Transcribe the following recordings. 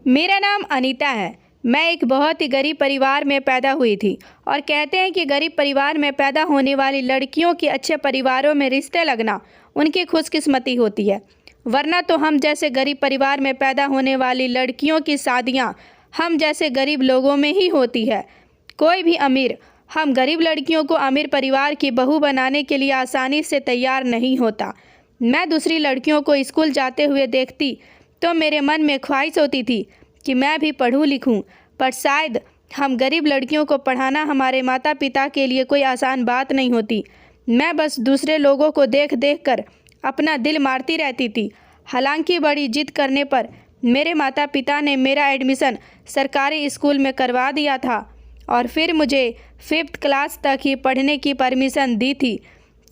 मेरा नाम अनीता है। मैं एक बहुत ही गरीब परिवार में पैदा हुई थी और कहते हैं कि गरीब परिवार में पैदा होने वाली लड़कियों के अच्छे परिवारों में रिश्ते लगना उनकी खुशकिस्मती होती है, वरना तो हम जैसे गरीब परिवार में पैदा होने वाली लड़कियों की शादियां हम जैसे गरीब लोगों में ही होती है। कोई भी अमीर हम गरीब लड़कियों को अमीर परिवार की बहू बनाने के लिए आसानी से तैयार नहीं होता। मैं दूसरी लड़कियों को स्कूल जाते हुए देखती तो मेरे मन में ख्वाहिश होती थी कि मैं भी पढ़ूं लिखूं, पर शायद हम गरीब लड़कियों को पढ़ाना हमारे माता पिता के लिए कोई आसान बात नहीं होती। मैं बस दूसरे लोगों को देख देख कर अपना दिल मारती रहती थी। हालांकि बड़ी जिद करने पर मेरे माता पिता ने मेरा एडमिशन सरकारी स्कूल में करवा दिया था और फिर मुझे 5th क्लास तक ही पढ़ने की परमिशन दी थी।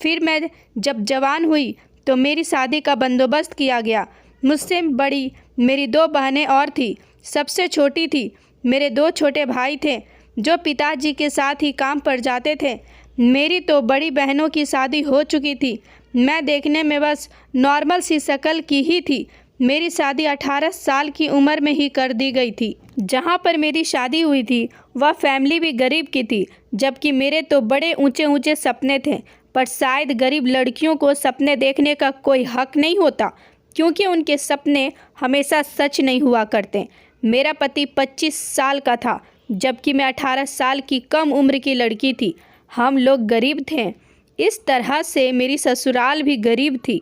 फिर मैं जब जवान हुई तो मेरी शादी का बंदोबस्त किया गया। मुझसे बड़ी मेरी 2 बहनें और थी। सबसे छोटी थी। मेरे 2 छोटे भाई थे जो पिताजी के साथ ही काम पर जाते थे। मेरी तो बड़ी बहनों की शादी हो चुकी थी। मैं देखने में बस नॉर्मल सी शक्ल की ही थी। मेरी शादी 18 साल की उम्र में ही कर दी गई थी। जहाँ पर मेरी शादी हुई थी वह फैमिली भी गरीब की थी, जबकि मेरे तो बड़े ऊंचे ऊंचे सपने थे। पर शायद गरीब लड़कियों को सपने देखने का कोई हक नहीं होता, क्योंकि उनके सपने हमेशा सच नहीं हुआ करते। मेरा पति 25 साल का था, जबकि मैं 18 साल की कम उम्र की लड़की थी। हम लोग गरीब थे। इस तरह से मेरी ससुराल भी गरीब थी।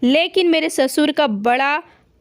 लेकिन मेरे ससुर का बड़ा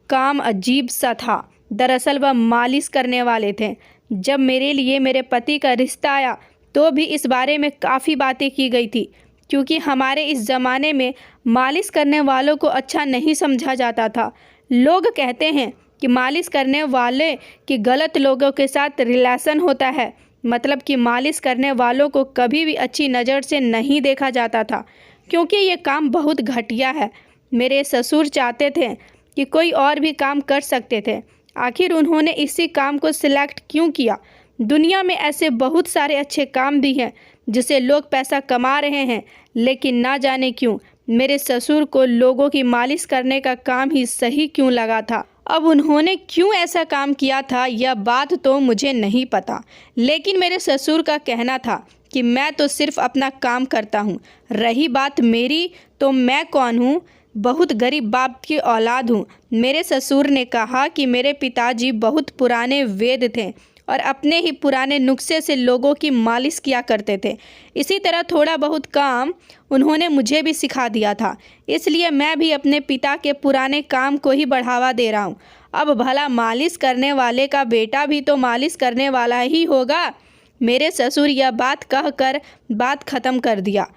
काम अजीब सा था। दरअसल वह मालिश करने वाले थे। जब मेरे लिए मेरे पति का रिश्ता आया तो भी इस बारे में काफ़ी बातें की गई थी, क्योंकि हमारे इस ज़माने में मालिश करने वालों को अच्छा नहीं समझा जाता था। लोग कहते हैं कि मालिश करने वाले की गलत लोगों के साथ रिलेशन होता है, मतलब कि मालिश करने वालों को कभी भी अच्छी नज़र से नहीं देखा जाता था, क्योंकि ये काम बहुत घटिया है। मेरे ससुर चाहते थे कि कोई और भी काम कर सकते थे। आखिर उन्होंने इसी काम को सिलेक्ट क्यों किया? दुनिया में ऐसे बहुत सारे अच्छे काम भी हैं जिसे लोग पैसा कमा रहे हैं, लेकिन ना जाने क्यों मेरे ससुर को लोगों की मालिश करने का काम ही सही क्यों लगा था। अब उन्होंने क्यों ऐसा काम किया था यह बात तो मुझे नहीं पता, लेकिन मेरे ससुर का कहना था कि मैं तो सिर्फ अपना काम करता हूँ। रही बात मेरी, तो मैं कौन हूँ? बहुत गरीब बाप की औलाद हूँ। मेरे ससुर ने कहा कि मेरे पिताजी बहुत पुराने वैद्य थे और अपने ही पुराने नुस्खे से लोगों की मालिश किया करते थे। इसी तरह थोड़ा बहुत काम उन्होंने मुझे भी सिखा दिया था, इसलिए मैं भी अपने पिता के पुराने काम को ही बढ़ावा दे रहा हूँ। अब भला मालिश करने वाले का बेटा भी तो मालिश करने वाला ही होगा। मेरे ससुर यह बात कहकर बात ख़त्म कर दिया।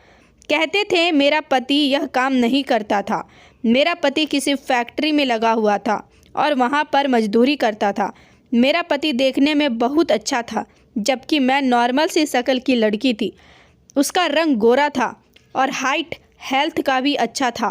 कहते थे मेरा पति यह काम नहीं करता था। मेरा पति किसी फैक्ट्री में लगा हुआ था और वहाँ पर मजदूरी करता था। मेरा पति देखने में बहुत अच्छा था, जबकि मैं नॉर्मल सी शक्ल की लड़की थी। उसका रंग गोरा था और हाइट हेल्थ का भी अच्छा था।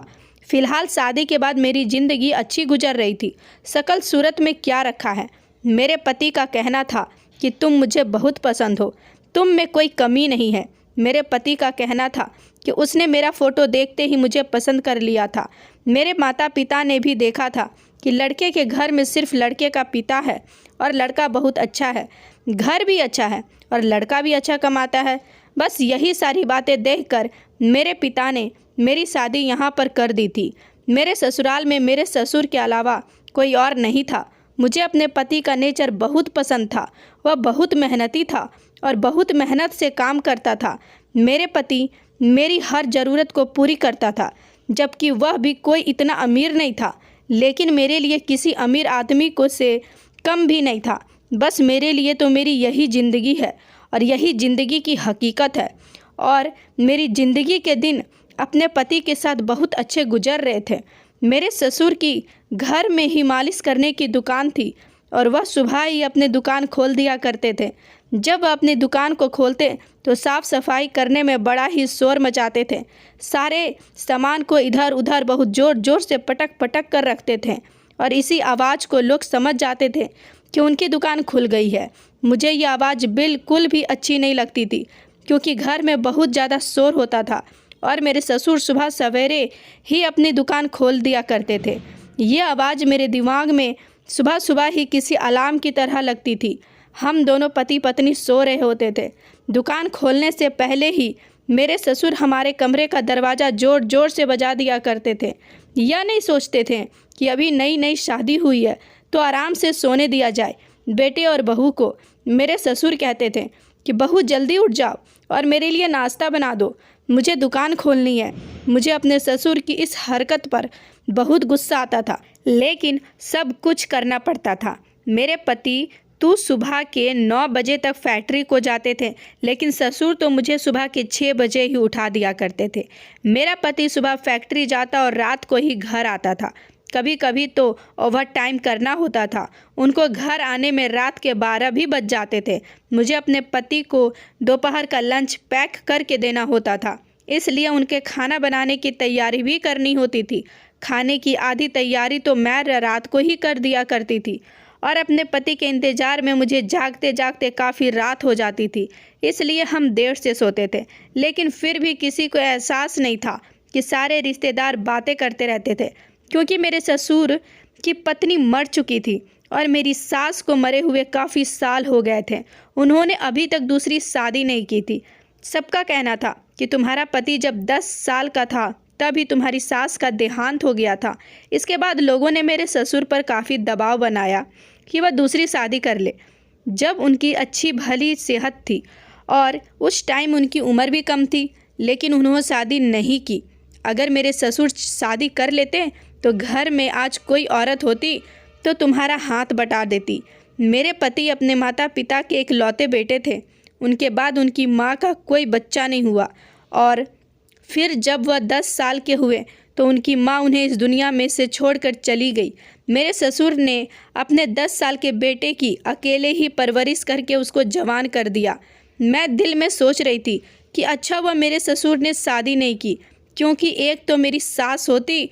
फ़िलहाल शादी के बाद मेरी ज़िंदगी अच्छी गुजर रही थी। शक्ल सूरत में क्या रखा है। मेरे पति का कहना था कि तुम मुझे बहुत पसंद हो, तुम में कोई कमी नहीं है। मेरे पति का कहना था कि उसने मेरा फ़ोटो देखते ही मुझे पसंद कर लिया था। मेरे माता पिता ने भी देखा था कि लड़के के घर में सिर्फ लड़के का पिता है और लड़का बहुत अच्छा है, घर भी अच्छा है और लड़का भी अच्छा कमाता है। बस यही सारी बातें देखकर मेरे पिता ने मेरी शादी यहाँ पर कर दी थी। मेरे ससुराल में मेरे ससुर के अलावा कोई और नहीं था। मुझे अपने पति का नेचर बहुत पसंद था। वह बहुत मेहनती था और बहुत मेहनत से काम करता था। मेरे पति मेरी हर ज़रूरत को पूरी करता था, जबकि वह भी कोई इतना अमीर नहीं था, लेकिन मेरे लिए किसी अमीर आदमी को से कम भी नहीं था। बस मेरे लिए तो मेरी यही ज़िंदगी है और यही ज़िंदगी की हकीकत है। और मेरी ज़िंदगी के दिन अपने पति के साथ बहुत अच्छे गुजर रहे थे। मेरे ससुर की घर में ही मालिश करने की दुकान थी और वह सुबह ही अपनी दुकान खोल दिया करते थे। जब वह अपनी दुकान को खोलते तो साफ़ सफाई करने में बड़ा ही शोर मचाते थे। सारे सामान को इधर उधर बहुत ज़ोर ज़ोर से पटक पटक कर रखते थे और इसी आवाज़ को लोग समझ जाते थे कि उनकी दुकान खुल गई है। मुझे ये आवाज़ बिल्कुल भी अच्छी नहीं लगती थी, क्योंकि घर में बहुत ज़्यादा शोर होता था और मेरे ससुर सुबह सवेरे ही अपनी दुकान खोल दिया करते थे। ये आवाज़ मेरे दिमाग में सुबह सुबह ही किसी अलार्म की तरह लगती थी। हम दोनों पति पत्नी सो रहे होते थे। दुकान खोलने से पहले ही मेरे ससुर हमारे कमरे का दरवाज़ा ज़ोर ज़ोर से बजा दिया करते थे। यह नहीं सोचते थे कि अभी नई नई शादी हुई है तो आराम से सोने दिया जाए। बेटे और बहू को मेरे ससुर कहते थे कि बहू जल्दी उठ जाओ और मेरे लिए नाश्ता बना दो, मुझे दुकान खोलनी है। मुझे अपने ससुर की इस हरकत पर बहुत गुस्सा आता था, लेकिन सब कुछ करना पड़ता था। मेरे पति तो सुबह के 9 बजे तक फैक्ट्री को जाते थे, लेकिन ससुर तो मुझे सुबह के 6 बजे ही उठा दिया करते थे। मेरा पति सुबह फैक्ट्री जाता और रात को ही घर आता था। कभी कभी तो ओवर टाइम करना होता था। उनको घर आने में रात के 12 भी बज जाते थे। मुझे अपने पति को दोपहर का लंच पैक करके देना होता था, इसलिए उनके खाना बनाने की तैयारी भी करनी होती थी। खाने की आधी तैयारी तो मैं रात को ही कर दिया करती थी और अपने पति के इंतज़ार में मुझे जागते जागते काफ़ी रात हो जाती थी, इसलिए हम देर से सोते थे। लेकिन फिर भी किसी को एहसास नहीं था कि सारे रिश्तेदार बातें करते रहते थे, क्योंकि मेरे ससुर की पत्नी मर चुकी थी और मेरी सास को मरे हुए काफ़ी साल हो गए थे। उन्होंने अभी तक दूसरी शादी नहीं की थी। सबका कहना था कि तुम्हारा पति जब 10 साल का था तभी तुम्हारी सास का देहांत हो गया था। इसके बाद लोगों ने मेरे ससुर पर काफ़ी दबाव बनाया कि वह दूसरी शादी कर ले, जब उनकी अच्छी भली सेहत थी और उस टाइम उनकी उम्र भी कम थी, लेकिन उन्होंने शादी नहीं की। अगर मेरे ससुर शादी कर लेते तो घर में आज कोई औरत होती तो तुम्हारा हाथ बटा देती। मेरे पति अपने माता पिता के इकलौते बेटे थे। उनके बाद उनकी माँ का कोई बच्चा नहीं हुआ और फिर जब वह 10 साल के हुए तो उनकी माँ उन्हें इस दुनिया में से छोड़कर चली गई। मेरे ससुर ने अपने 10 साल के बेटे की अकेले ही परवरिश करके उसको जवान कर दिया। मैं दिल में सोच रही थी कि अच्छा वह मेरे ससुर ने शादी नहीं की, क्योंकि एक तो मेरी सास होती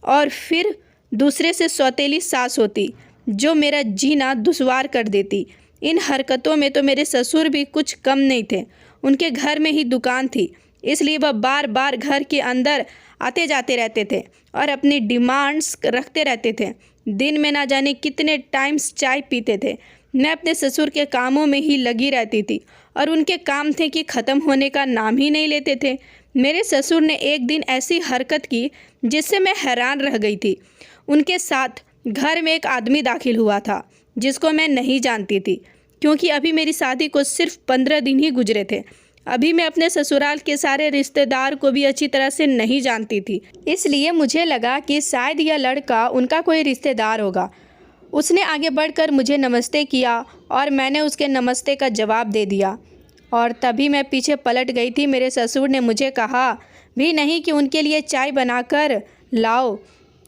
और फिर दूसरे से सौतेली सास होती जो मेरा जीना दुश्वार कर देती। इन हरकतों में तो मेरे ससुर भी कुछ कम नहीं थे। उनके घर में ही दुकान थी, इसलिए वह बार बार घर के अंदर आते जाते रहते थे और अपनी डिमांड्स रखते रहते थे। दिन में ना जाने कितने टाइम्स चाय पीते थे। मैं अपने ससुर के कामों में ही लगी रहती थी और उनके काम थे कि ख़त्म होने का नाम ही नहीं लेते थे। मेरे ससुर ने एक दिन ऐसी हरकत की जिससे मैं हैरान रह गई थी। उनके साथ घर में एक आदमी दाखिल हुआ था जिसको मैं नहीं जानती थी, क्योंकि अभी मेरी शादी को सिर्फ 15 दिन ही गुजरे थे। अभी मैं अपने ससुराल के सारे रिश्तेदार को भी अच्छी तरह से नहीं जानती थी, इसलिए मुझे लगा कि शायद यह लड़का उनका कोई रिश्तेदार होगा। उसने आगे बढ़कर मुझे नमस्ते किया और मैंने उसके नमस्ते का जवाब दे दिया और तभी मैं पीछे पलट गई थी। मेरे ससुर ने मुझे कहा भी नहीं कि उनके लिए चाय बनाकर लाओ।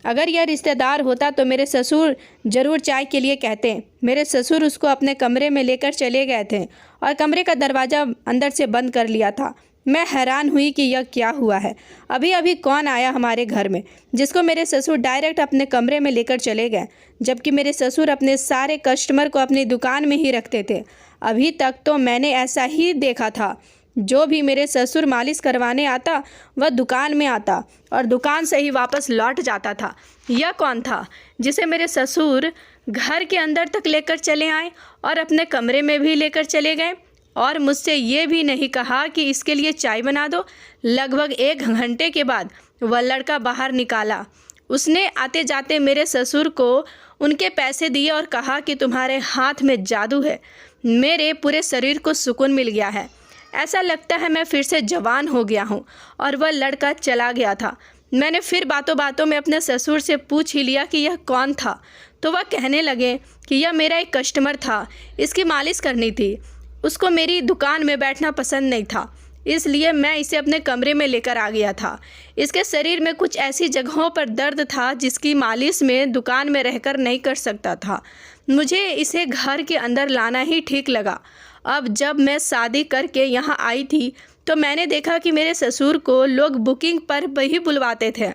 अगर यह रिश्तेदार होता तो मेरे ससुर ज़रूर चाय के लिए कहते। मेरे ससुर उसको अपने कमरे में लेकर चले गए थे और कमरे का दरवाज़ा अंदर से बंद कर लिया था। मैं हैरान हुई कि यह क्या हुआ है। अभी अभी कौन आया हमारे घर में जिसको मेरे ससुर डायरेक्ट अपने कमरे में लेकर चले गए, जबकि मेरे ससुर अपने सारे कस्टमर को अपनी दुकान में ही रखते थे। अभी तक तो मैंने ऐसा ही देखा था, जो भी मेरे ससुर मालिश करवाने आता वह दुकान में आता और दुकान से ही वापस लौट जाता था। यह कौन था जिसे मेरे ससुर घर के अंदर तक लेकर चले आए और अपने कमरे में भी लेकर चले गए और मुझसे ये भी नहीं कहा कि इसके लिए चाय बना दो। लगभग 1 घंटे के बाद वह लड़का बाहर निकाला। उसने आते जाते मेरे ससुर को उनके पैसे दिए और कहा कि तुम्हारे हाथ में जादू है। मेरे पूरे शरीर को सुकून मिल गया है। ऐसा लगता है मैं फिर से जवान हो गया हूँ। और वह लड़का चला गया था। मैंने फिर बातों बातों में अपने ससुर से पूछ ही लिया कि यह कौन था, तो वह कहने लगे कि यह मेरा एक कस्टमर था, इसकी मालिश करनी थी। उसको मेरी दुकान में बैठना पसंद नहीं था, इसलिए मैं इसे अपने कमरे में लेकर आ गया था। इसके शरीर में कुछ ऐसी जगहों पर दर्द था जिसकी मालिश में दुकान में रहकर नहीं कर सकता था। मुझे इसे घर के अंदर लाना ही ठीक लगा। अब जब मैं शादी करके यहाँ आई थी तो मैंने देखा कि मेरे ससुर को लोग बुकिंग पर ही बुलवाते थे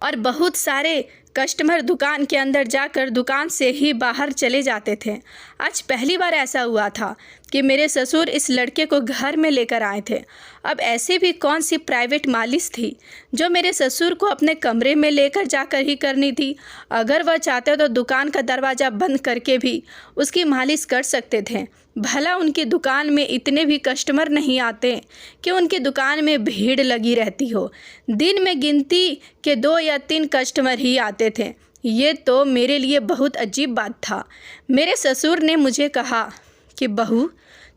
और बहुत सारे कस्टमर दुकान के अंदर जाकर दुकान से ही बाहर चले जाते थे। आज पहली बार ऐसा हुआ था कि मेरे ससुर इस लड़के को घर में लेकर आए थे। अब ऐसी भी कौन सी प्राइवेट मालिश थी जो मेरे ससुर को अपने कमरे में लेकर जाकर ही करनी थी? अगर वह चाहते तो दुकान का दरवाज़ा बंद करके भी उसकी मालिश कर सकते थे। भला उनकी दुकान में इतने भी कस्टमर नहीं आते कि उनकी दुकान में भीड़ लगी रहती हो। दिन में गिनती के 2 या 3 कस्टमर ही आते थे। ये तो मेरे लिए बहुत अजीब बात था। मेरे ससुर ने मुझे कहा कि बहू,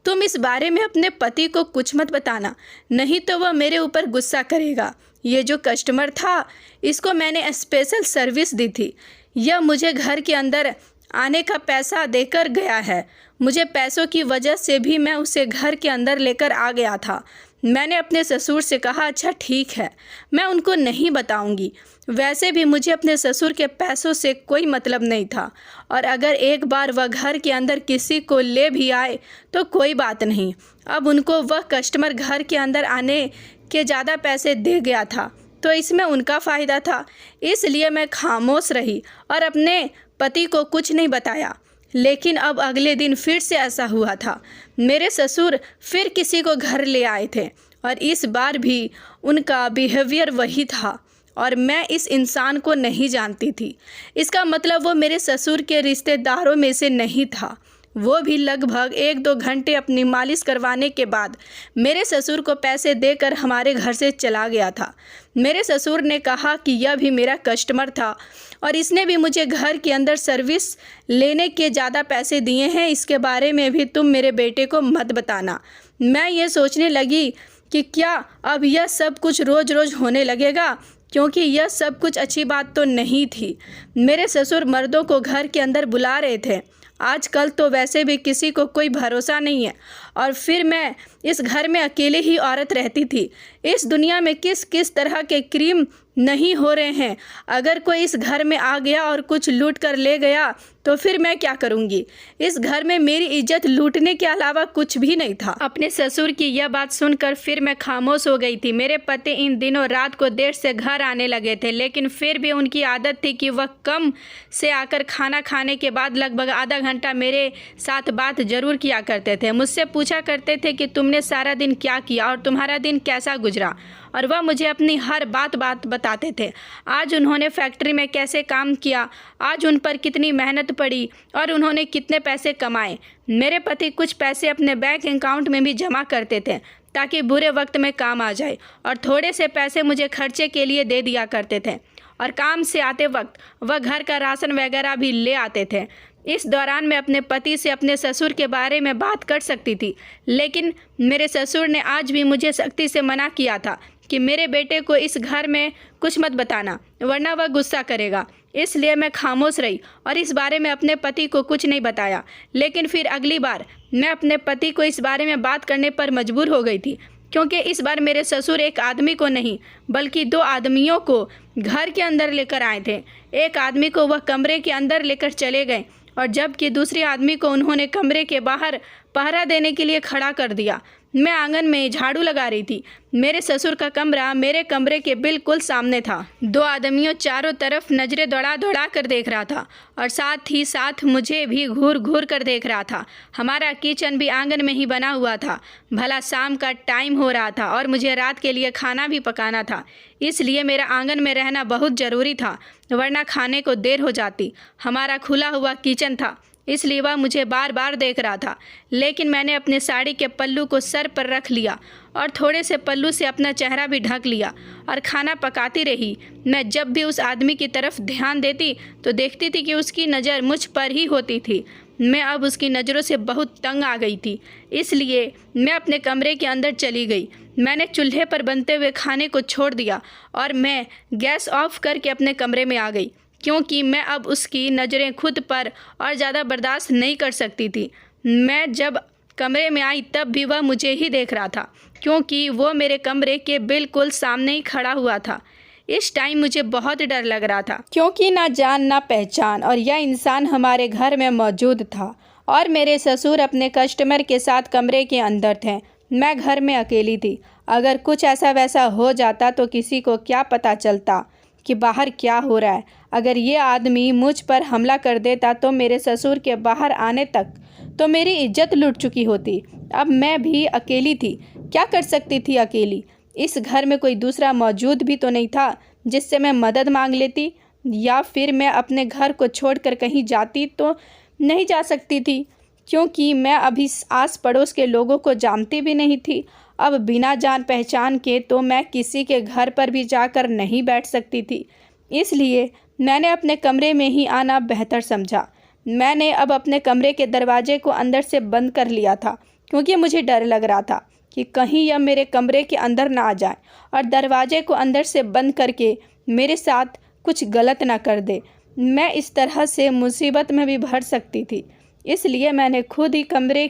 तुम इस बारे में अपने पति को कुछ मत बताना, नहीं तो वह मेरे ऊपर गुस्सा करेगा। ये जो कस्टमर था, इसको मैंने स्पेशल सर्विस दी थी। यह मुझे घर के अंदर आने का पैसा देकर गया है। मुझे पैसों की वजह से भी मैं उसे घर के अंदर लेकर आ गया था। मैंने अपने ससुर से कहा, अच्छा ठीक है, मैं उनको नहीं बताऊंगी। वैसे भी मुझे अपने ससुर के पैसों से कोई मतलब नहीं था, और अगर एक बार वह घर के अंदर किसी को ले भी आए तो कोई बात नहीं। अब उनको वह कस्टमर घर के अंदर आने के ज़्यादा पैसे दे गया था, तो इसमें उनका फ़ायदा था। इसलिए मैं खामोश रही और अपने पति को कुछ नहीं बताया। लेकिन अब अगले दिन फिर से ऐसा हुआ था। मेरे ससुर फिर किसी को घर ले आए थे और इस बार भी उनका बिहेवियर वही था और मैं इस इंसान को नहीं जानती थी। इसका मतलब वो मेरे ससुर के रिश्तेदारों में से नहीं था। वो भी लगभग 1-2 घंटे अपनी मालिश करवाने के बाद मेरे ससुर को पैसे देकर हमारे घर से चला गया था। मेरे ससुर ने कहा कि यह भी मेरा कस्टमर था और इसने भी मुझे घर के अंदर सर्विस लेने के ज़्यादा पैसे दिए हैं। इसके बारे में भी तुम मेरे बेटे को मत बताना। मैं ये सोचने लगी कि क्या अब यह सब कुछ रोज़ रोज़ होने लगेगा, क्योंकि यह सब कुछ अच्छी बात तो नहीं थी। मेरे ससुर मर्दों को घर के अंदर बुला रहे थे। आजकल तो वैसे भी किसी को कोई भरोसा नहीं है, और फिर मैं इस घर में अकेले ही औरत रहती थी। इस दुनिया में किस किस तरह के क्रीम नहीं हो रहे हैं। अगर कोई इस घर में आ गया और कुछ लूट कर ले गया तो फिर मैं क्या करूंगी? इस घर में मेरी इज्जत लूटने के अलावा कुछ भी नहीं था। अपने ससुर की यह बात सुनकर फिर मैं खामोश हो गई थी। मेरे पति इन दिनों रात को देर से घर आने लगे थे, लेकिन फिर भी उनकी आदत थी कि वह कम से आकर खाना खाने के बाद लगभग आधा घंटा मेरे साथ बात जरूर किया करते थे। मुझसे पूछा करते थे कि तुमने सारा दिन क्या किया और तुम्हारा दिन कैसा गुजरा, और वह मुझे अपनी हर बात बताते थे। आज उन्होंने फैक्ट्री में कैसे काम किया, आज उन पर कितनी मेहनत पड़ी और उन्होंने कितने पैसे कमाए। मेरे पति कुछ पैसे अपने बैंक अकाउंट में भी जमा करते थे ताकि बुरे वक्त में काम आ जाए, और थोड़े से पैसे मुझे खर्चे के लिए दे दिया करते थे, और काम से आते वक्त वह घर का राशन वगैरह भी ले आते थे। इस दौरान मैं अपने पति से अपने ससुर के बारे में बात कर सकती थी, लेकिन मेरे ससुर ने आज भी मुझे सख्ती से मना किया था कि मेरे बेटे को इस घर में कुछ मत बताना, वरना वह गुस्सा करेगा। इसलिए मैं खामोश रही और इस बारे में अपने पति को कुछ नहीं बताया। लेकिन फिर अगली बार मैं अपने पति को इस बारे में बात करने पर मजबूर हो गई थी, क्योंकि इस बार मेरे ससुर एक आदमी को नहीं बल्कि 2 आदमियों को घर के अंदर लेकर आए थे। एक आदमी को वह कमरे के अंदर लेकर चले गए, और जबकि दूसरे आदमी को उन्होंने कमरे के बाहर पहरा देने के लिए खड़ा कर दिया। मैं आंगन में झाड़ू लगा रही थी। मेरे ससुर का कमरा मेरे कमरे के बिल्कुल सामने था। 2 आदमियों चारों तरफ नजरें दौड़ा कर देख रहा था, और साथ ही साथ मुझे भी घूर घूर कर देख रहा था। हमारा किचन भी आंगन में ही बना हुआ था। भला शाम का टाइम हो रहा था और मुझे रात के लिए खाना भी पकाना था, इसलिए मेरा आंगन में रहना बहुत ज़रूरी था, वरना खाने को देर हो जाती। हमारा खुला हुआ किचन था, इसलिए वह मुझे बार बार देख रहा था। लेकिन मैंने अपने साड़ी के पल्लू को सर पर रख लिया और थोड़े से पल्लू से अपना चेहरा भी ढक लिया और खाना पकाती रही। मैं जब भी उस आदमी की तरफ ध्यान देती तो देखती थी कि उसकी नज़र मुझ पर ही होती थी। मैं अब उसकी नज़रों से बहुत तंग आ गई थी, इसलिए मैं अपने कमरे के अंदर चली गई। मैंने चूल्हे पर बनते हुए खाने को छोड़ दिया और मैं गैस ऑफ करके अपने कमरे में आ गई, क्योंकि मैं अब उसकी नज़रें खुद पर और ज़्यादा बर्दाश्त नहीं कर सकती थी। मैं जब कमरे में आई तब भी वह मुझे ही देख रहा था, क्योंकि वो मेरे कमरे के बिल्कुल सामने ही खड़ा हुआ था। इस टाइम मुझे बहुत डर लग रहा था, क्योंकि ना जान ना पहचान और यह इंसान हमारे घर में मौजूद था और मेरे ससुर अपने कस्टमर के साथ कमरे के अंदर थे। मैं घर में अकेली थी। अगर कुछ ऐसा वैसा हो जाता तो किसी को क्या पता चलता कि बाहर क्या हो रहा है। अगर ये आदमी मुझ पर हमला कर देता तो मेरे ससुर के बाहर आने तक तो मेरी इज्जत लुट चुकी होती। अब मैं भी अकेली थी, क्या कर सकती थी अकेली? इस घर में कोई दूसरा मौजूद भी तो नहीं था जिससे मैं मदद मांग लेती, या फिर मैं अपने घर को छोड़कर कहीं जाती तो नहीं जा सकती थी, क्योंकि मैं अभी आस पड़ोस के लोगों को जानती भी नहीं थी। अब बिना जान पहचान के तो मैं किसी के घर पर भी जाकर नहीं बैठ सकती थी, इसलिए मैंने अपने कमरे में ही आना बेहतर समझा। मैंने अब अपने कमरे के दरवाजे को अंदर से बंद कर लिया था, क्योंकि मुझे डर लग रहा था कि कहीं यह मेरे कमरे के अंदर ना आ जाए और दरवाजे को अंदर से बंद करके मेरे साथ कुछ गलत ना कर दे। मैं इस तरह से मुसीबत में भी भर सकती थी, इसलिए मैंने खुद ही कमरे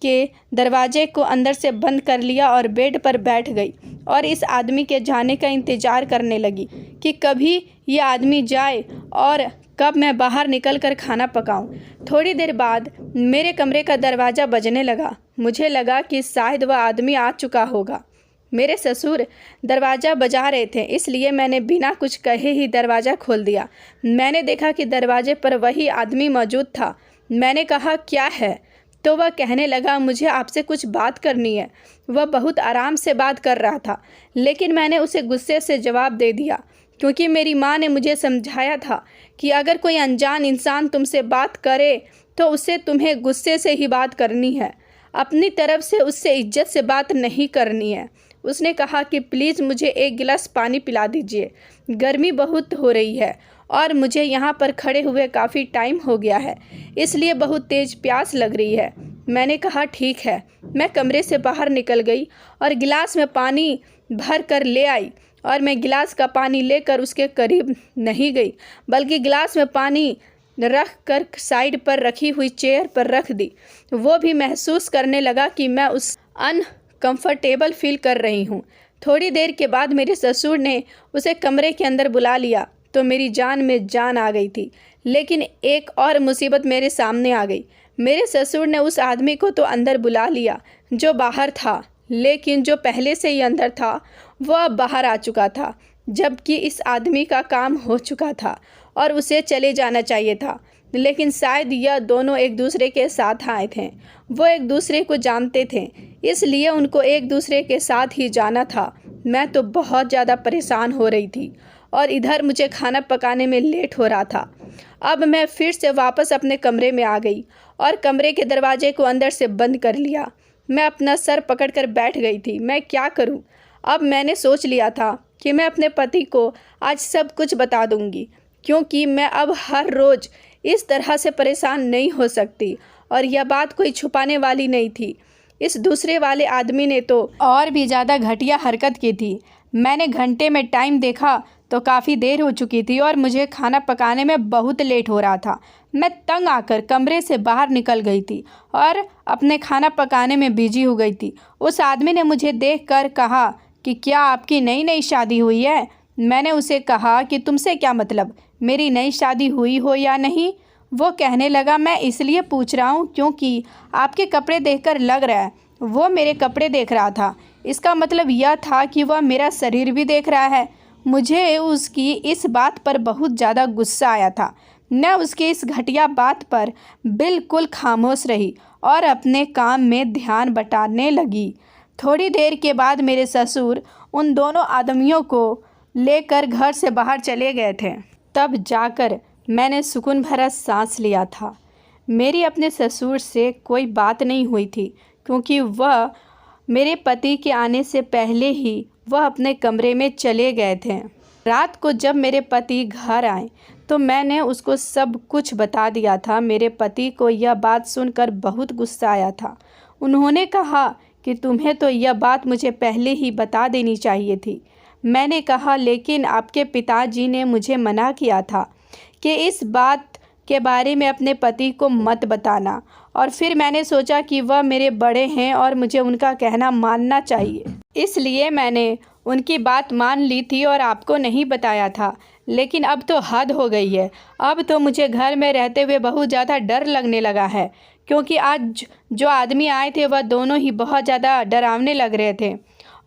के दरवाजे को अंदर से बंद कर लिया और बेड पर बैठ गई और इस आदमी के जाने का इंतज़ार करने लगी कि कभी ये आदमी जाए और कब मैं बाहर निकलकर खाना पकाऊं। थोड़ी देर बाद मेरे कमरे का दरवाज़ा बजने लगा। मुझे लगा कि शायद वह आदमी आ चुका होगा। मेरे ससुर दरवाज़ा बजा रहे थे, इसलिए मैंने बिना कुछ कहे ही दरवाज़ा खोल दिया। मैंने देखा कि दरवाजे पर वही आदमी मौजूद था। मैंने कहा, क्या है? तो वह कहने लगा, मुझे आपसे कुछ बात करनी है। वह बहुत आराम से बात कर रहा था, लेकिन मैंने उसे गुस्से से जवाब दे दिया, क्योंकि मेरी माँ ने मुझे समझाया था कि अगर कोई अनजान इंसान तुमसे बात करे तो उसे तुम्हें गुस्से से ही बात करनी है, अपनी तरफ से उससे इज्जत से बात नहीं करनी है। उसने कहा कि प्लीज़ मुझे एक गिलास पानी पिला दीजिए, गर्मी बहुत हो रही है और मुझे यहाँ पर खड़े हुए काफ़ी टाइम हो गया है, इसलिए बहुत तेज़ प्यास लग रही है। मैंने कहा, ठीक है। मैं कमरे से बाहर निकल गई और गिलास में पानी भर कर ले आई और मैं गिलास का पानी लेकर उसके करीब नहीं गई, बल्कि गिलास में पानी रख कर साइड पर रखी हुई चेयर पर रख दी। वो भी महसूस करने लगा कि मैं उस अनकंफर्टेबल फील कर रही हूँ। थोड़ी देर के बाद मेरे ससुर ने उसे कमरे के अंदर बुला लिया तो मेरी जान में जान आ गई थी। लेकिन एक और मुसीबत मेरे सामने आ गई। मेरे ससुर ने उस आदमी को तो अंदर बुला लिया जो बाहर था, लेकिन जो पहले से ही अंदर था वह बाहर आ चुका था, जबकि इस आदमी का काम हो चुका था और उसे चले जाना चाहिए था। लेकिन शायद यह दोनों एक दूसरे के साथ आए थे। वो एक दूसरे को जानते थे, इसलिए उनको एक दूसरे के साथ ही जाना था। मैं तो बहुत ज़्यादा परेशान हो रही थी और इधर मुझे खाना पकाने में लेट हो रहा था। अब मैं फिर से वापस अपने कमरे में आ गई और कमरे के दरवाजे को अंदर से बंद कर लिया। मैं अपना सर पकड़कर बैठ गई थी। मैं क्या करूं? अब मैंने सोच लिया था कि मैं अपने पति को आज सब कुछ बता दूंगी, क्योंकि मैं अब हर रोज़ इस तरह से परेशान नहीं हो सकती और यह बात कोई छुपाने वाली नहीं थी। इस दूसरे वाले आदमी ने तो और भी ज़्यादा घटिया हरकत की थी। मैंने घंटे में टाइम देखा तो काफ़ी देर हो चुकी थी और मुझे खाना पकाने में बहुत लेट हो रहा था। मैं तंग आकर कमरे से बाहर निकल गई थी और अपने खाना पकाने में बिजी हो गई थी। उस आदमी ने मुझे देखकर कहा कि क्या आपकी नई नई शादी हुई है? मैंने उसे कहा कि तुमसे क्या मतलब, मेरी नई शादी हुई हो या नहीं? वो कहने लगा, मैं इसलिए पूछ रहा हूँ क्योंकि आपके कपड़े देखकर लग रहा है वो मेरे कपड़े देख रहा था। इसका मतलब यह था कि वह मेरा शरीर भी देख रहा है। मुझे उसकी इस बात पर बहुत ज़्यादा गुस्सा आया था। मैं उसकी इस घटिया बात पर बिल्कुल खामोश रही और अपने काम में ध्यान बटाने लगी। थोड़ी देर के बाद मेरे ससुर उन दोनों आदमियों को लेकर घर से बाहर चले गए थे। तब जाकर मैंने सुकून भरा सांस लिया था। मेरी अपने ससुर से कोई बात नहीं हुई थी, क्योंकि वह मेरे पति के आने से पहले ही वह अपने कमरे में चले गए थे। रात को जब मेरे पति घर आए तो मैंने उसको सब कुछ बता दिया था। मेरे पति को यह बात सुनकर बहुत गुस्सा आया था। उन्होंने कहा कि तुम्हें तो यह बात मुझे पहले ही बता देनी चाहिए थी। मैंने कहा, लेकिन आपके पिताजी ने मुझे मना किया था कि इस बात के बारे में अपने पति को मत बताना, और फिर मैंने सोचा कि वह मेरे बड़े हैं और मुझे उनका कहना मानना चाहिए, इसलिए मैंने उनकी बात मान ली थी और आपको नहीं बताया था। लेकिन अब तो हद हो गई है। अब तो मुझे घर में रहते हुए बहुत ज़्यादा डर लगने लगा है, क्योंकि आज जो आदमी आए थे वह दोनों ही बहुत ज़्यादा डरावने लग रहे थे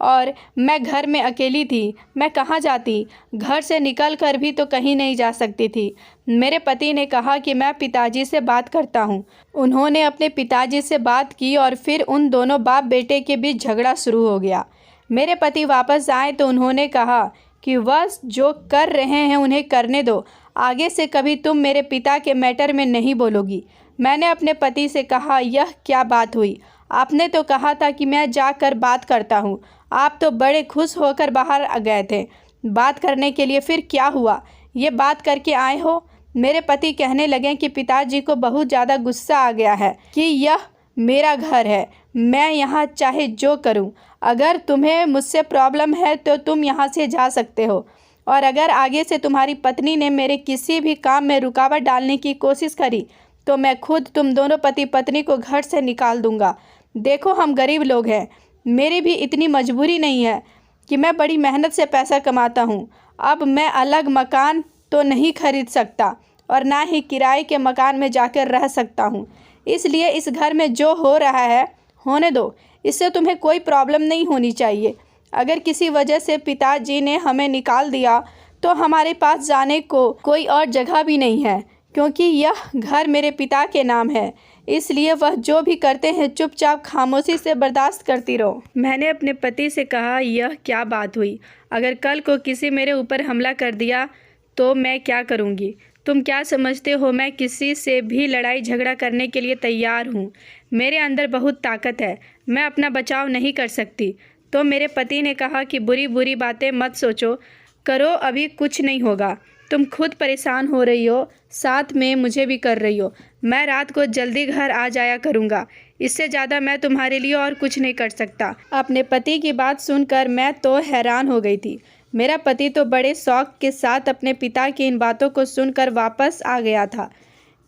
और मैं घर में अकेली थी। मैं कहाँ जाती? घर से निकल कर भी तो कहीं नहीं जा सकती थी। मेरे पति ने कहा कि मैं पिताजी से बात करता हूँ। उन्होंने अपने पिताजी से बात की और फिर उन दोनों बाप बेटे के बीच झगड़ा शुरू हो गया। मेरे पति वापस आए तो उन्होंने कहा कि वह जो कर रहे हैं उन्हें करने दो, आगे से कभी तुम मेरे पिता के मैटर में नहीं बोलोगी। मैंने अपने पति से कहा, यह क्या बात हुई? आपने तो कहा था कि मैं जाकर बात करता हूँ। आप तो बड़े खुश होकर बाहर आ गए थे बात करने के लिए, फिर क्या हुआ? ये बात करके आए हो? मेरे पति कहने लगे कि पिताजी को बहुत ज़्यादा गुस्सा आ गया है कि यह मेरा घर है, मैं यहाँ चाहे जो करूँ। अगर तुम्हें मुझसे प्रॉब्लम है तो तुम यहाँ से जा सकते हो, और अगर आगे से तुम्हारी पत्नी ने मेरे किसी भी काम में रुकावट डालने की कोशिश करी तो मैं खुद तुम दोनों पति पत्नी को घर से निकाल दूंगा। देखो, हम गरीब लोग हैं, मेरी भी इतनी मजबूरी नहीं है कि मैं बड़ी मेहनत से पैसा कमाता हूँ। अब मैं अलग मकान तो नहीं खरीद सकता और ना ही किराए के मकान में जाकर रह सकता हूँ, इसलिए इस घर में जो हो रहा है होने दो। इससे तुम्हें कोई प्रॉब्लम नहीं होनी चाहिए। अगर किसी वजह से पिताजी ने हमें निकाल दिया तो हमारे पास जाने को कोई और जगह भी नहीं है, क्योंकि यह घर मेरे पिता के नाम है। इसलिए वह जो भी करते हैं चुपचाप खामोशी से बर्दाश्त करती रहो। मैंने अपने पति से कहा, यह क्या बात हुई? अगर कल को किसी मेरे ऊपर हमला कर दिया तो मैं क्या करूँगी? तुम क्या समझते हो मैं किसी से भी लड़ाई झगड़ा करने के लिए तैयार हूँ? मेरे अंदर बहुत ताकत है, मैं अपना बचाव नहीं कर सकती। तो मेरे पति ने कहा कि बुरी बुरी बातें मत सोचो करो, अभी कुछ नहीं होगा। तुम खुद परेशान हो रही हो, साथ में मुझे भी कर रही हो। मैं रात को जल्दी घर आ जाया करूँगा, इससे ज़्यादा मैं तुम्हारे लिए और कुछ नहीं कर सकता। अपने पति की बात सुनकर मैं तो हैरान हो गई थी। मेरा पति तो बड़े शौक के साथ अपने पिता की इन बातों को सुनकर वापस आ गया था।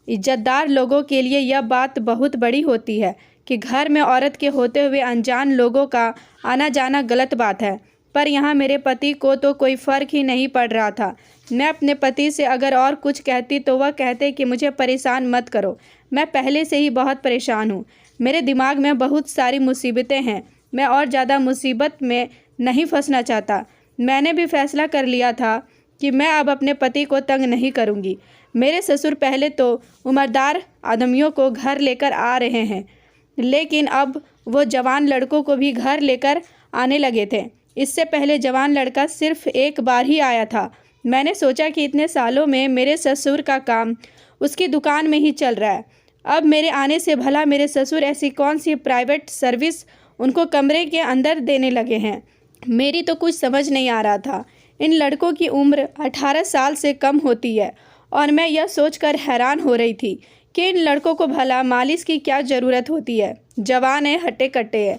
इज्जतदार लोगों के लिए यह बात बहुत बड़ी होती है कि घर में औरत के होते हुए अनजान लोगों का आना जाना गलत बात है, पर यहाँ मेरे पति को तो कोई फ़र्क ही नहीं पड़ रहा था। मैं अपने पति से अगर और कुछ कहती तो वह कहते कि मुझे परेशान मत करो, मैं पहले से ही बहुत परेशान हूँ। मेरे दिमाग में बहुत सारी मुसीबतें हैं, मैं और ज़्यादा मुसीबत में नहीं फंसना चाहता। मैंने भी फैसला कर लिया था कि मैं अब अपने पति को तंग नहीं करूँगी। मेरे ससुर पहले तो उम्रदार आदमियों को घर लेकर आ रहे हैं, लेकिन अब वो जवान लड़कों को भी घर लेकर आने लगे थे। इससे पहले जवान लड़का सिर्फ एक बार ही आया था। मैंने सोचा कि इतने सालों में मेरे ससुर का काम उसकी दुकान में ही चल रहा है, अब मेरे आने से भला मेरे ससुर ऐसी कौन सी प्राइवेट सर्विस उनको कमरे के अंदर देने लगे हैं। मेरी तो कुछ समझ नहीं आ रहा था। इन लड़कों की उम्र 18 साल से कम होती है और मैं यह सोचकर हैरान हो रही थी कि इन लड़कों को भला मालिश की क्या ज़रूरत होती है। जवान है, हट्टे कट्टे है,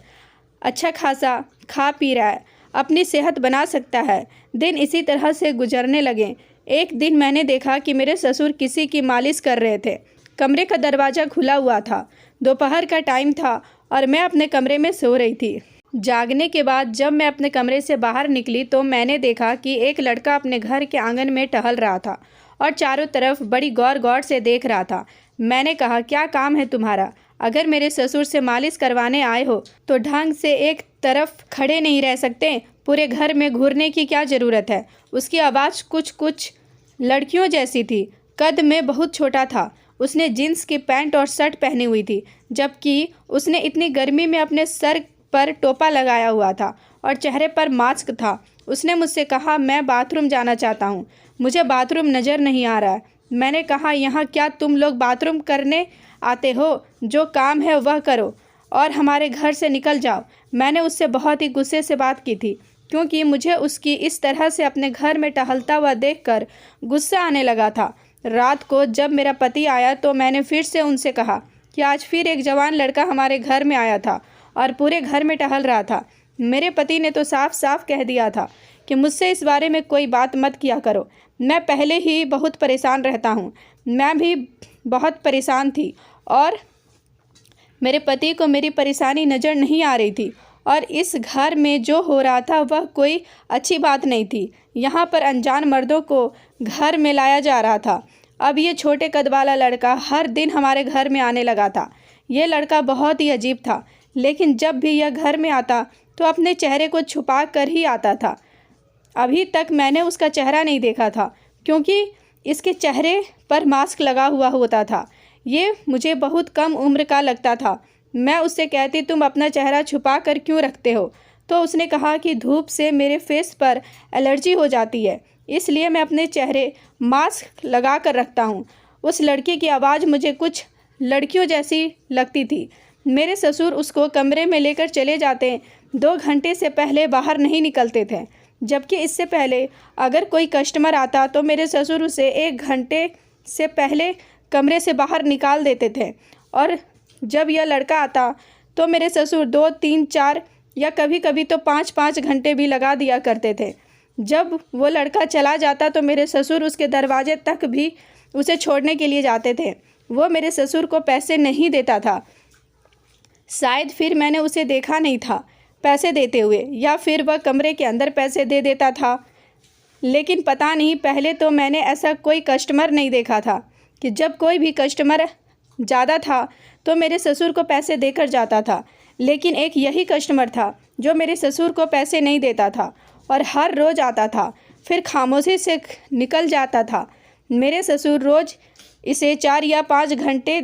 अच्छा खासा खा पी रहा है, अपनी सेहत बना सकता है। दिन इसी तरह से गुजरने लगे। एक दिन मैंने देखा कि मेरे ससुर किसी की मालिश कर रहे थे। कमरे का दरवाज़ा खुला हुआ था, दोपहर का टाइम था और मैं अपने कमरे में सो रही थी। जागने के बाद जब मैं अपने कमरे से बाहर निकली तो मैंने देखा कि एक लड़का अपने घर के आंगन में टहल रहा था और चारों तरफ बड़ी गौर गौर से देख रहा था। मैंने कहा, क्या काम है तुम्हारा? अगर मेरे ससुर से मालिश करवाने आए हो तो ढंग से एक तरफ खड़े नहीं रह सकते, पूरे घर में घूरने की क्या ज़रूरत है? उसकी आवाज़ कुछ लड़कियों जैसी थी, कद में बहुत छोटा था। उसने जीन्स की पैंट और शर्ट पहनी हुई थी, जबकि उसने इतनी गर्मी में अपने सर पर टोपा लगाया हुआ था और चेहरे पर मास्क था। उसने मुझसे कहा, मैं बाथरूम जाना चाहता हूँ, मुझे बाथरूम नज़र नहीं आ रहा है। मैंने कहा, यहाँ क्या तुम लोग बाथरूम करने आते हो? जो काम है वह करो और हमारे घर से निकल जाओ। मैंने उससे बहुत ही गुस्से से बात की थी, क्योंकि मुझे उसकी इस तरह से अपने घर में टहलता हुआ देखकर गुस्सा आने लगा था। रात को जब मेरा पति आया तो मैंने फिर से उनसे कहा कि आज फिर एक जवान लड़का हमारे घर में आया था और पूरे घर में टहल रहा था। मेरे पति ने तो साफ साफ कह दिया था कि मुझसे इस बारे में कोई बात मत किया करो, मैं पहले ही बहुत परेशान रहता हूँ। मैं भी बहुत परेशान थी और मेरे पति को मेरी परेशानी नज़र नहीं आ रही थी और इस घर में जो हो रहा था वह कोई अच्छी बात नहीं थी। यहाँ पर अनजान मर्दों को घर में लाया जा रहा था। अब ये छोटे कद वाला लड़का हर दिन हमारे घर में आने लगा था। ये लड़का बहुत ही अजीब था। लेकिन जब भी यह घर में आता तो अपने चेहरे को छुपा कर ही आता था। अभी तक मैंने उसका चेहरा नहीं देखा था क्योंकि इसके चेहरे पर मास्क लगा हुआ होता था। ये मुझे बहुत कम उम्र का लगता था। मैं उससे कहती, तुम अपना चेहरा छुपा कर क्यों रखते हो? तो उसने कहा कि धूप से मेरे फेस पर एलर्जी हो जाती है, इसलिए मैं अपने चेहरे मास्क लगा कर रखता हूँ। उस लड़की की आवाज़ मुझे कुछ लड़कियों जैसी लगती थी। मेरे ससुर उसको कमरे में लेकर चले जाते 2 घंटे से पहले बाहर नहीं निकलते थे, जबकि इससे पहले अगर कोई कस्टमर आता तो मेरे ससुर उसे 1 घंटे से पहले कमरे से बाहर निकाल देते थे। और जब यह लड़का आता तो मेरे ससुर 2, 3, 4 या कभी कभी तो 5-5 घंटे भी लगा दिया करते थे। जब वो लड़का चला जाता तो मेरे ससुर उसके दरवाजे तक भी उसे छोड़ने के लिए जाते थे। वो मेरे ससुर को पैसे नहीं देता था। शायद फिर मैंने उसे देखा नहीं था पैसे देते हुए, या फिर वह कमरे के अंदर पैसे दे देता था। लेकिन पता नहीं, पहले तो मैंने ऐसा कोई कस्टमर नहीं देखा था कि जब कोई भी कस्टमर ज़्यादा था तो मेरे ससुर को पैसे देकर जाता था। लेकिन एक यही कस्टमर था जो मेरे ससुर को पैसे नहीं देता था और हर रोज़ आता था, फिर खामोशी से निकल जाता था। मेरे ससुर रोज़ इसे 4 या 5 घंटे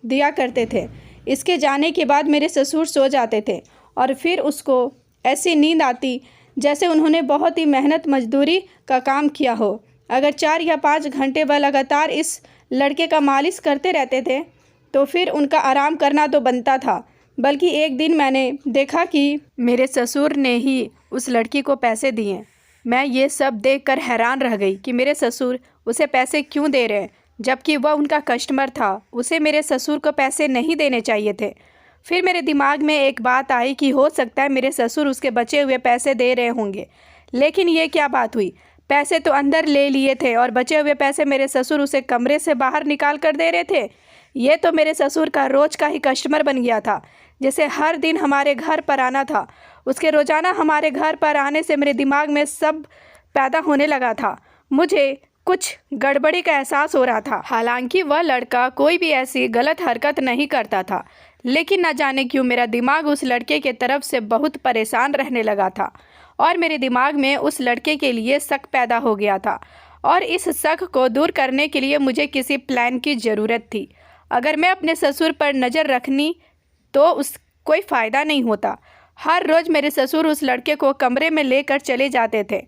दिया करते थे। इसके जाने के बाद मेरे ससुर सो जाते थे और फिर उसको ऐसी नींद आती जैसे उन्होंने बहुत ही मेहनत मजदूरी का काम किया हो। अगर 4 या 5 घंटे वह लगातार इस लड़के का मालिश करते रहते थे तो फिर उनका आराम करना तो बनता था। बल्कि एक दिन मैंने देखा कि मेरे ससुर ने ही उस लड़की को पैसे दिए। मैं ये सब देखकर हैरान रह गई कि मेरे ससुर उसे पैसे क्यों दे रहे हैं, जबकि वह उनका कस्टमर था। उसे मेरे ससुर को पैसे नहीं देने चाहिए थे। फिर मेरे दिमाग में एक बात आई कि हो सकता है मेरे ससुर उसके बचे हुए पैसे दे रहे होंगे। लेकिन ये क्या बात हुई? पैसे तो अंदर ले लिए थे और बचे हुए पैसे मेरे ससुर उसे कमरे से बाहर निकाल कर दे रहे थे। ये तो मेरे ससुर का रोज़ का ही कस्टमर बन गया था, जैसे हर दिन हमारे घर पर आना था। उसके रोज़ाना हमारे घर पर आने से मेरे दिमाग में सब पैदा होने लगा था। मुझे कुछ गड़बड़ी का एहसास हो रहा था। हालांकि वह लड़का कोई भी ऐसी गलत हरकत नहीं करता था, लेकिन न जाने क्यों मेरा दिमाग उस लड़के के तरफ से बहुत परेशान रहने लगा था और मेरे दिमाग में उस लड़के के लिए शक पैदा हो गया था। और इस शक को दूर करने के लिए मुझे किसी प्लान की ज़रूरत थी। अगर मैं अपने ससुर पर नज़र रखनी तो उस कोई फ़ायदा नहीं होता। हर रोज़ मेरे ससुर उस लड़के को कमरे में लेकर चले जाते थे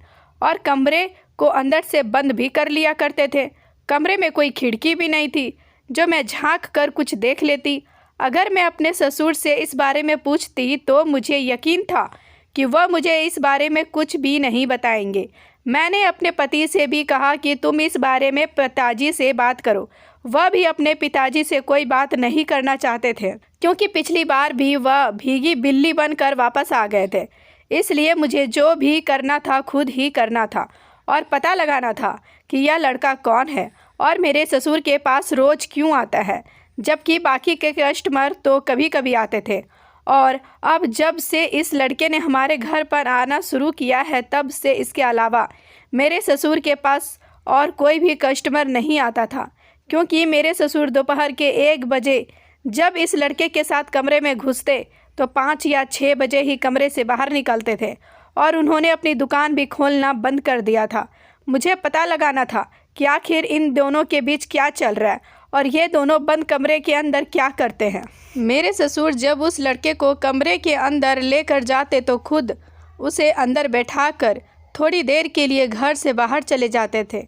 और कमरे को अंदर से बंद भी कर लिया करते थे। कमरे में कोई खिड़की भी नहीं थी जो मैं झांक कर कुछ देख लेती। अगर मैं अपने ससुर से इस बारे में पूछती तो मुझे यकीन था कि वह मुझे इस बारे में कुछ भी नहीं बताएंगे। मैंने अपने पति से भी कहा कि तुम इस बारे में पिताजी से बात करो। वह भी अपने पिताजी से कोई बात नहीं करना चाहते थे, क्योंकि पिछली बार भी वह भीगी बिल्ली बनकर वापस आ गए थे। इसलिए मुझे जो भी करना था खुद ही करना था और पता लगाना था कि यह लड़का कौन है और मेरे ससुर के पास रोज़ क्यों आता है, जबकि बाकी के कस्टमर तो कभी कभी आते थे। और अब जब से इस लड़के ने हमारे घर पर आना शुरू किया है, तब से इसके अलावा मेरे ससुर के पास और कोई भी कस्टमर नहीं आता था, क्योंकि मेरे ससुर दोपहर के 1 बजे जब इस लड़के के साथ कमरे में घुसते तो 5 या 6 बजे ही कमरे से बाहर निकलते थे और उन्होंने अपनी दुकान भी खोलना बंद कर दिया था। मुझे पता लगाना था कि आखिर इन दोनों के बीच क्या चल रहा है और ये दोनों बंद कमरे के अंदर क्या करते हैं। मेरे ससुर जब उस लड़के को कमरे के अंदर लेकर जाते तो खुद उसे अंदर बैठाकर थोड़ी देर के लिए घर से बाहर चले जाते थे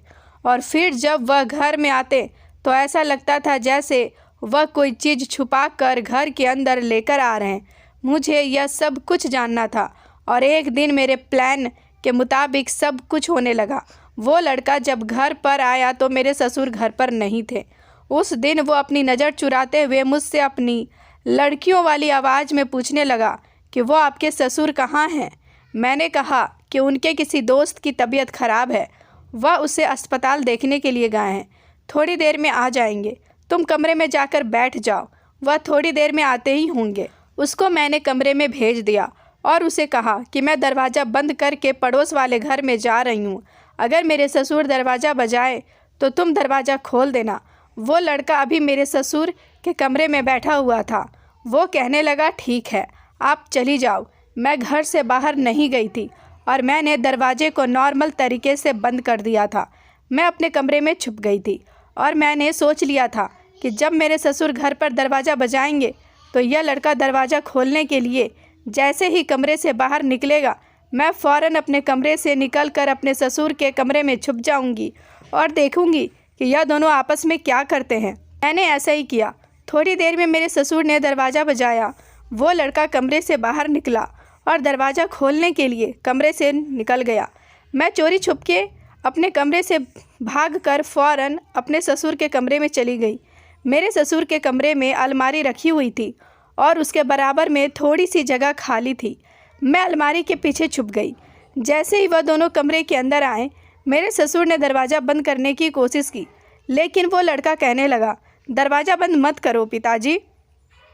और फिर जब वह घर में आते तो ऐसा लगता था जैसे वह कोई चीज़ छुपा कर घर के अंदर लेकर आ रहे हैं। मुझे यह सब कुछ जानना था और एक दिन मेरे प्लान के मुताबिक सब कुछ होने लगा। वो लड़का जब घर पर आया तो मेरे ससुर घर पर नहीं थे। उस दिन वो अपनी नज़र चुराते हुए मुझसे अपनी लड़कियों वाली आवाज़ में पूछने लगा कि वो आपके ससुर कहाँ हैं। मैंने कहा कि उनके किसी दोस्त की तबीयत ख़राब है, वह उसे अस्पताल देखने के लिए गए हैं, थोड़ी देर में आ जाएंगे, तुम कमरे में जाकर बैठ जाओ, वह थोड़ी देर में आते ही होंगे। उसको मैंने कमरे में भेज दिया और उसे कहा कि मैं दरवाज़ा बंद करके पड़ोस वाले घर में जा रही हूँ, अगर मेरे ससुर दरवाज़ा बजाए तो तुम दरवाज़ा खोल देना। वो लड़का अभी मेरे ससुर के कमरे में बैठा हुआ था। वो कहने लगा, ठीक है, आप चली जाओ। मैं घर से बाहर नहीं गई थी और मैंने दरवाजे को नॉर्मल तरीके से बंद कर दिया था। मैं अपने कमरे में छुप गई थी और मैंने सोच लिया था कि जब मेरे ससुर घर पर दरवाज़ा बजाएंगे तो यह लड़का दरवाज़ा खोलने के लिए जैसे ही कमरे से बाहर निकलेगा, मैं फ़ौरन अपने कमरे से निकलकर अपने ससुर के कमरे में छुप जाऊंगी और देखूंगी कि यह दोनों आपस में क्या करते हैं। मैंने ऐसा ही किया। थोड़ी देर में मेरे ससुर ने दरवाज़ा बजाया। वो लड़का कमरे से बाहर निकला और दरवाज़ा खोलने के लिए कमरे से निकल गया। मैं चोरी छुपके अपने कमरे से भागकर फ़ौरन अपने ससुर के कमरे में चली गई। मेरे ससुर के कमरे में अलमारी रखी हुई थी और उसके बराबर में थोड़ी सी जगह खाली थी। मैं अलमारी के पीछे छुप गई। जैसे ही वह दोनों कमरे के अंदर आए, मेरे ससुर ने दरवाज़ा बंद करने की कोशिश की, लेकिन वो लड़का कहने लगा, दरवाज़ा बंद मत करो पिताजी,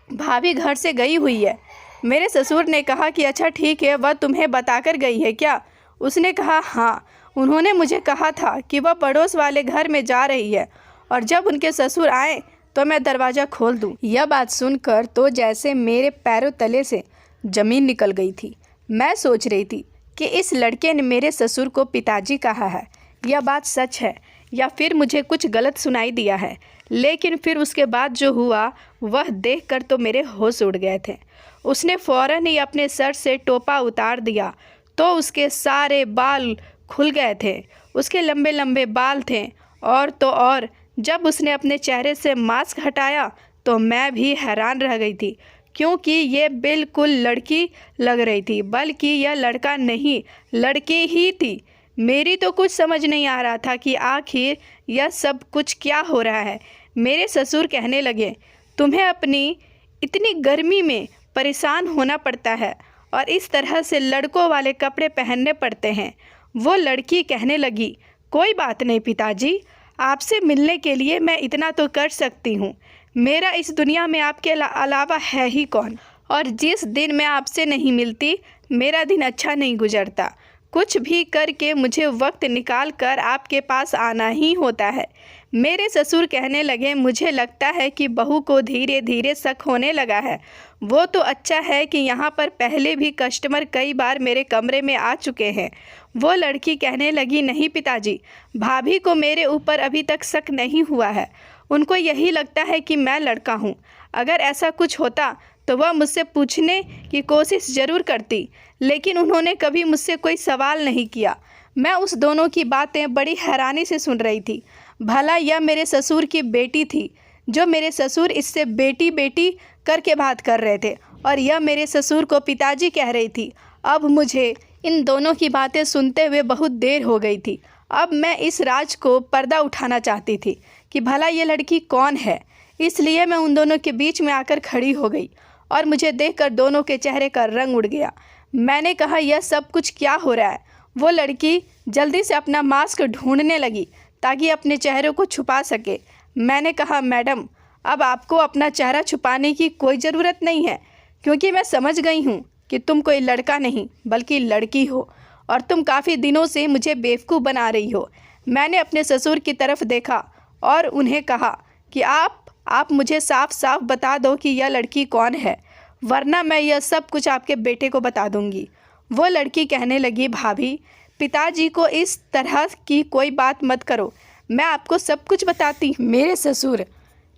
भाभी घर से गई हुई है। मेरे ससुर ने कहा कि अच्छा ठीक है, वह तुम्हें बताकर गई है क्या? उसने कहा, हाँ, उन्होंने मुझे कहा था कि वह पड़ोस वाले घर में जा रही है और जब उनके ससुर आए तो मैं दरवाज़ा खोल दूँ। यह बात सुनकर तो जैसे मेरे पैरों तले से ज़मीन निकल गई थी। मैं सोच रही थी कि इस लड़के ने मेरे ससुर को पिताजी कहा है, यह बात सच है या फिर मुझे कुछ गलत सुनाई दिया है। लेकिन फिर उसके बाद जो हुआ वह देखकर तो मेरे होश उड़ गए थे। उसने फ़ौरन ही अपने सर से टोपा उतार दिया तो उसके सारे बाल खुल गए थे। उसके लंबे लंबे बाल थे और तो और जब उसने अपने चेहरे से मास्क हटाया तो मैं भी हैरान रह गई थी, क्योंकि ये बिल्कुल लड़की लग रही थी, बल्कि यह लड़का नहीं, लड़की ही थी। मेरी तो कुछ समझ नहीं आ रहा था कि आखिर यह सब कुछ क्या हो रहा है। मेरे ससुर कहने लगे, तुम्हें अपनी इतनी गर्मी में परेशान होना पड़ता है और इस तरह से लड़कों वाले कपड़े पहनने पड़ते हैं। वो लड़की कहने लगी, कोई बात नहीं पिताजी, आपसे मिलने के लिए मैं इतना तो कर सकती हूँ। मेरा इस दुनिया में आपके अलावा है ही कौन, और जिस दिन मैं आपसे नहीं मिलती मेरा दिन अच्छा नहीं गुजरता। कुछ भी करके मुझे वक्त निकाल कर आपके पास आना ही होता है। मेरे ससुर कहने लगे, मुझे लगता है कि बहू को धीरे धीरे शक होने लगा है। वो तो अच्छा है कि यहाँ पर पहले भी कस्टमर कई बार मेरे कमरे में आ चुके हैं। वो लड़की कहने लगी, नहीं पिताजी, भाभी को मेरे ऊपर अभी तक शक नहीं हुआ है। उनको यही लगता है कि मैं लड़का हूँ। अगर ऐसा कुछ होता तो वह मुझसे पूछने की कोशिश ज़रूर करती, लेकिन उन्होंने कभी मुझसे कोई सवाल नहीं किया। मैं उस दोनों की बातें बड़ी हैरानी से सुन रही थी। भला यह मेरे ससुर की बेटी थी, जो मेरे ससुर इससे बेटी बेटी करके बात कर रहे थे, और यह मेरे ससुर को पिताजी कह रही थी। अब मुझे इन दोनों की बातें सुनते हुए बहुत देर हो गई थी। अब मैं इस राज को पर्दा उठाना चाहती थी कि भला ये लड़की कौन है। इसलिए मैं उन दोनों के बीच में आकर खड़ी हो गई और मुझे देखकर दोनों के चेहरे का रंग उड़ गया। मैंने कहा, यह सब कुछ क्या हो रहा है? वो लड़की जल्दी से अपना मास्क ढूंढने लगी ताकि अपने चेहरे को छुपा सके। मैंने कहा, मैडम, अब आपको अपना चेहरा छुपाने की कोई ज़रूरत नहीं है, क्योंकि मैं समझ गई हूँ कि तुम कोई लड़का नहीं बल्कि लड़की हो और तुम काफ़ी दिनों से मुझे बेवकूफ़ बना रही हो। मैंने अपने ससुर की तरफ देखा और उन्हें कहा कि आप मुझे साफ साफ बता दो कि यह लड़की कौन है, वरना मैं यह सब कुछ आपके बेटे को बता दूंगी। वो लड़की कहने लगी, भाभी, पिताजी को इस तरह की कोई बात मत करो, मैं आपको सब कुछ बताती। मेरे ससुर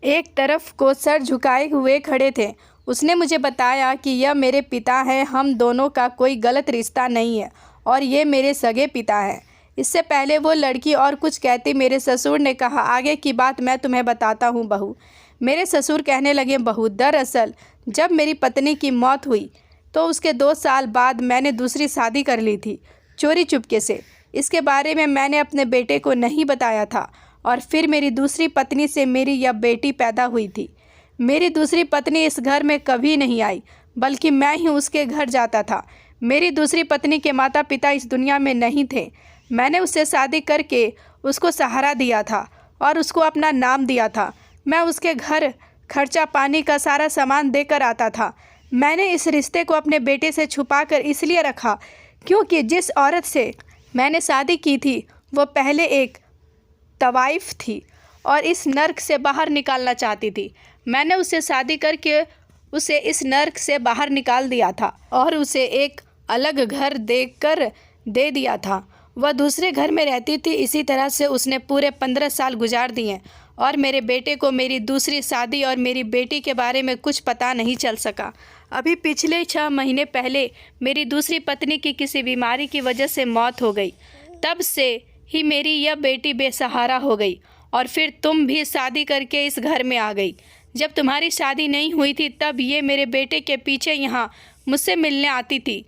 एक तरफ को सर झुकाए हुए खड़े थे। उसने मुझे बताया कि यह मेरे पिता हैं, हम दोनों का कोई गलत रिश्ता नहीं है और ये मेरे सगे पिता हैं। इससे पहले वो लड़की और कुछ कहती, मेरे ससुर ने कहा, आगे की बात मैं तुम्हें बताता हूँ बहू। मेरे ससुर कहने लगे, बहू, दरअसल जब मेरी पत्नी की मौत हुई तो उसके 2 साल बाद मैंने दूसरी शादी कर ली थी, चोरी चुपके से। इसके बारे में मैंने अपने बेटे को नहीं बताया था और फिर मेरी दूसरी पत्नी से मेरी यह बेटी पैदा हुई थी। मेरी दूसरी पत्नी इस घर में कभी नहीं आई, बल्कि मैं ही उसके घर जाता था। मेरी दूसरी पत्नी के माता पिता इस दुनिया में नहीं थे। मैंने उससे शादी करके उसको सहारा दिया था और उसको अपना नाम दिया था। मैं उसके घर खर्चा पानी का सारा सामान देकर आता था। मैंने इस रिश्ते को अपने बेटे से छुपाकर इसलिए रखा क्योंकि जिस औरत से मैंने शादी की थी वो पहले एक तवाइफ थी और इस नर्क से बाहर निकालना चाहती थी। मैंने उससे शादी करके उसे इस नर्क से बाहर निकाल दिया था और उसे एक अलग घर देकर दे दिया था। वह दूसरे घर में रहती थी। इसी तरह से उसने पूरे 15 साल गुजार दिए और मेरे बेटे को मेरी दूसरी शादी और मेरी बेटी के बारे में कुछ पता नहीं चल सका। अभी पिछले 6 महीने पहले मेरी दूसरी पत्नी की किसी बीमारी की वजह से मौत हो गई। तब से ही मेरी यह बेटी बेसहारा हो गई और फिर तुम भी शादी करके इस घर में आ गई। जब तुम्हारी शादी नहीं हुई थी तब ये मेरे बेटे के पीछे यहाँ मुझसे मिलने आती थी,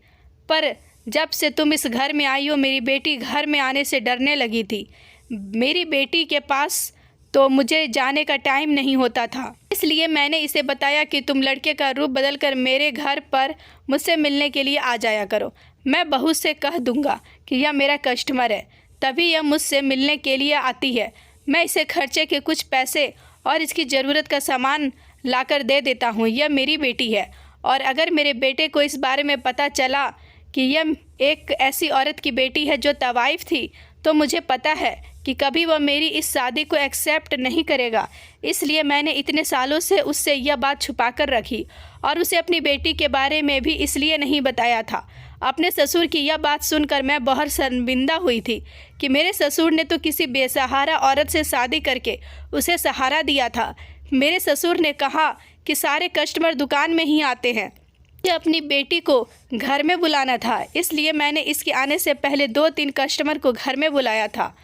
पर जब से तुम इस घर में आई हो मेरी बेटी घर में आने से डरने लगी थी। मेरी बेटी के पास तो मुझे जाने का टाइम नहीं होता था, इसलिए मैंने इसे बताया कि तुम लड़के का रूप बदलकर मेरे घर पर मुझसे मिलने के लिए आ जाया करो। मैं बहू से कह दूंगा कि यह मेरा कस्टमर है, तभी यह मुझसे मिलने के लिए आती है। मैं इसे खर्चे के कुछ पैसे और इसकी ज़रूरत का सामान लाकर दे देता हूँ। यह मेरी बेटी है और अगर मेरे बेटे को इस बारे में पता चला कि यह एक ऐसी औरत की बेटी है जो तवाइफ थी, तो मुझे पता है कि कभी वह मेरी इस शादी को एक्सेप्ट नहीं करेगा। इसलिए मैंने इतने सालों से उससे यह बात छुपा कर रखी और उसे अपनी बेटी के बारे में भी इसलिए नहीं बताया था। अपने ससुर की यह बात सुनकर मैं बहुत शर्मिंदा हुई थी कि मेरे ससुर ने तो किसी बेसहारा औरत से शादी करके उसे सहारा दिया था। मेरे ससुर ने कहा कि सारे कस्टमर दुकान में ही आते हैं, मुझे अपनी बेटी को घर में बुलाना था। इसलिए मैंने इसके आने से पहले 2-3 कस्टमर को घर में बुलाया था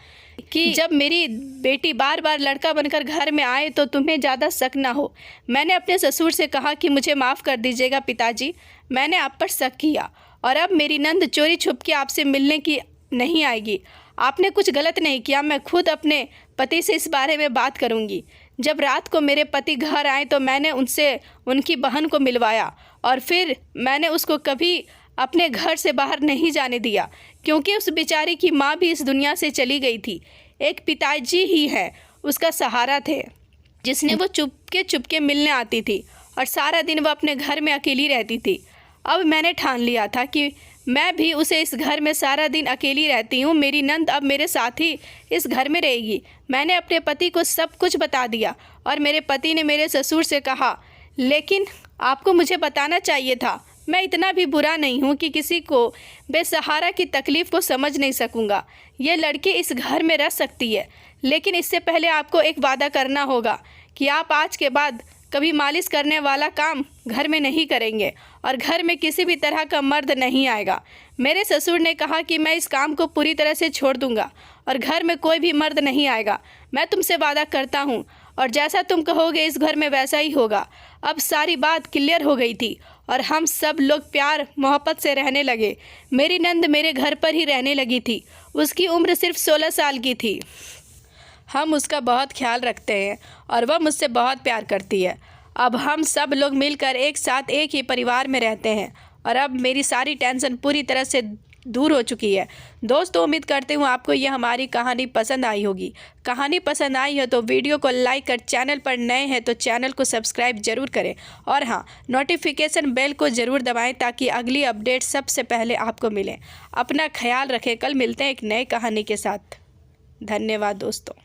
कि जब मेरी बेटी बार बार लड़का बनकर घर में आए तो तुम्हें ज़्यादा शक ना हो। मैंने अपने ससुर से कहा कि मुझे माफ़ कर दीजिएगा पिताजी, मैंने आप पर शक किया और अब मेरी नंद चोरी छुप के आपसे मिलने की नहीं आएगी। आपने कुछ गलत नहीं किया, मैं खुद अपने पति से इस बारे में बात करूंगी। जब रात को मेरे पति घर आए तो मैंने उनसे उनकी बहन को मिलवाया और फिर मैंने उसको कभी अपने घर से बाहर नहीं जाने दिया, क्योंकि उस बेचारी की माँ भी इस दुनिया से चली गई थी। एक पिताजी ही है उसका सहारा थे, जिसने वो चुपके मिलने आती थी और सारा दिन वो अपने घर में अकेली रहती थी। अब मैंने ठान लिया था कि मैं भी उसे इस घर में सारा दिन अकेली रहती हूँ। मेरी नंद अब मेरे साथ ही इस घर में रहेगी। मैंने अपने पति को सब कुछ बता दिया और मेरे पति ने मेरे ससुर से कहा, लेकिन आपको मुझे बताना चाहिए था। मैं इतना भी बुरा नहीं हूँ कि किसी को बेसहारा की तकलीफ़ को समझ नहीं सकूँगा। ये लड़की इस घर में रह सकती है, लेकिन इससे पहले आपको एक वादा करना होगा कि आप आज के बाद कभी मालिश करने वाला काम घर में नहीं करेंगे और घर में किसी भी तरह का मर्द नहीं आएगा। मेरे ससुर ने कहा कि मैं इस काम को पूरी तरह से छोड़ दूंगा और घर में कोई भी मर्द नहीं आएगा। मैं तुमसे वादा करता हूँ और जैसा तुम कहोगे इस घर में वैसा ही होगा। अब सारी बात क्लियर हो गई थी और हम सब लोग प्यार मोहब्बत से रहने लगे। मेरी नंद मेरे घर पर ही रहने लगी थी। उसकी उम्र सिर्फ 16 साल की थी। हम उसका बहुत ख्याल रखते हैं और वह मुझसे बहुत प्यार करती है। अब हम सब लोग मिलकर एक साथ एक ही परिवार में रहते हैं और अब मेरी सारी टेंशन पूरी तरह से दूर हो चुकी है। दोस्तों, उम्मीद करती हूँ आपको यह हमारी कहानी पसंद आई होगी। कहानी पसंद आई है तो वीडियो को लाइक कर, चैनल पर नए हैं तो चैनल को सब्सक्राइब जरूर करें और हाँ, नोटिफिकेशन बेल को ज़रूर दबाएं ताकि अगली अपडेट सबसे पहले आपको मिले। अपना ख्याल रखें। कल मिलते हैं एक नई कहानी के साथ। धन्यवाद दोस्तों।